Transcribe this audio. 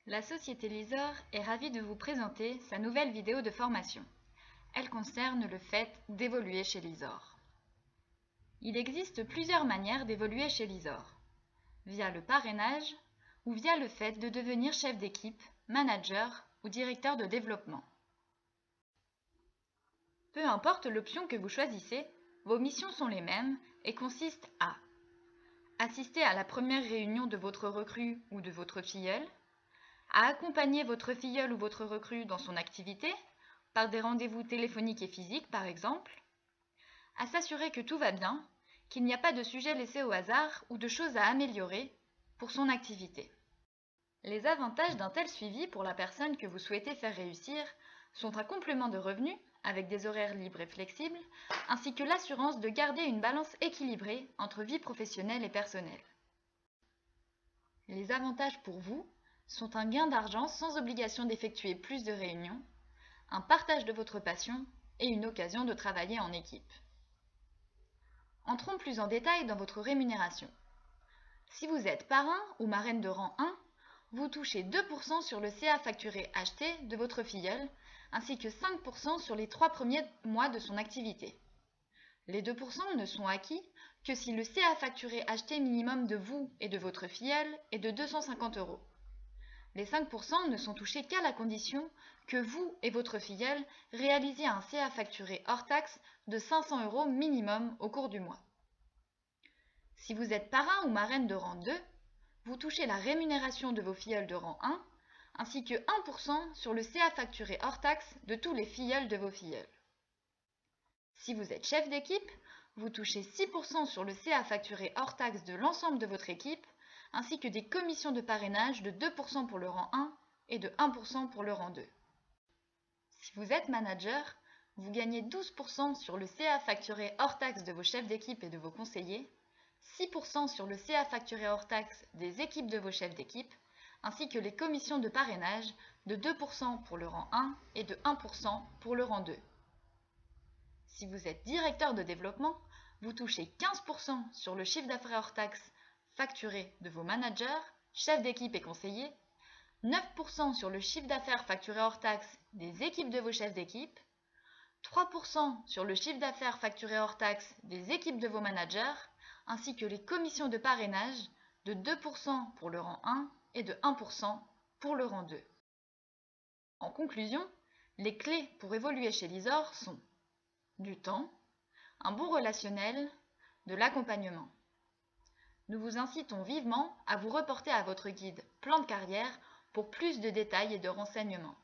La société Lysor est ravie de vous présenter sa nouvelle vidéo de formation. Elle concerne le fait d'évoluer chez Lysor. Il existe plusieurs manières d'évoluer chez Lysor, via le parrainage ou via le fait de devenir chef d'équipe, manager ou directeur de développement. Peu importe l'option que vous choisissez, vos missions sont les mêmes et consistent à assister à la première réunion de votre recrue ou de votre filleul, à accompagner votre filleul ou votre recrue dans son activité, par des rendez-vous téléphoniques et physiques par exemple, à s'assurer que tout va bien, qu'il n'y a pas de sujet laissé au hasard ou de choses à améliorer pour son activité. Les avantages d'un tel suivi pour la personne que vous souhaitez faire réussir sont un complément de revenus avec des horaires libres et flexibles, ainsi que l'assurance de garder une balance équilibrée entre vie professionnelle et personnelle. Les avantages pour vous sont un gain d'argent sans obligation d'effectuer plus de réunions, un partage de votre passion et une occasion de travailler en équipe. Entrons plus en détail dans votre rémunération. Si vous êtes parrain ou marraine de rang 1, vous touchez 2% sur le CA facturé acheté de votre filleul, ainsi que 5% sur les 3 premiers mois de son activité. Les 2% ne sont acquis que si le CA facturé acheté minimum de vous et de votre filleul est de 250 €. Les 5% ne sont touchés qu'à la condition que vous et votre filleul réalisiez un CA facturé hors taxe de 500 € minimum au cours du mois. Si vous êtes parrain ou marraine de rang 2, vous touchez la rémunération de vos filleuls de rang 1, ainsi que 1% sur le CA facturé hors taxe de tous les filleuls de vos filleuls. Si vous êtes chef d'équipe, vous touchez 6% sur le CA facturé hors taxe de l'ensemble de votre équipe, ainsi que des commissions de parrainage de 2% pour le rang 1 et de 1% pour le rang 2. Si vous êtes manager, vous gagnez 12% sur le CA facturé hors taxe de vos chefs d'équipe et de vos conseillers, 6% sur le CA facturé hors taxe des équipes de vos chefs d'équipe, ainsi que les commissions de parrainage de 2% pour le rang 1 et de 1% pour le rang 2. Si vous êtes directeur de développement, vous touchez 15% sur le chiffre d'affaires hors taxe facturé de vos managers, chefs d'équipe et conseillers, 9% sur le chiffre d'affaires facturé hors taxe des équipes de vos chefs d'équipe, 3% sur le chiffre d'affaires facturé hors taxe des équipes de vos managers, ainsi que les commissions de parrainage de 2% pour le rang 1 et de 1% pour le rang 2. En conclusion, les clés pour évoluer chez Lysor sont du temps, un bon relationnel, de l'accompagnement. Nous vous incitons vivement à vous reporter à votre guide Plan de carrière pour plus de détails et de renseignements.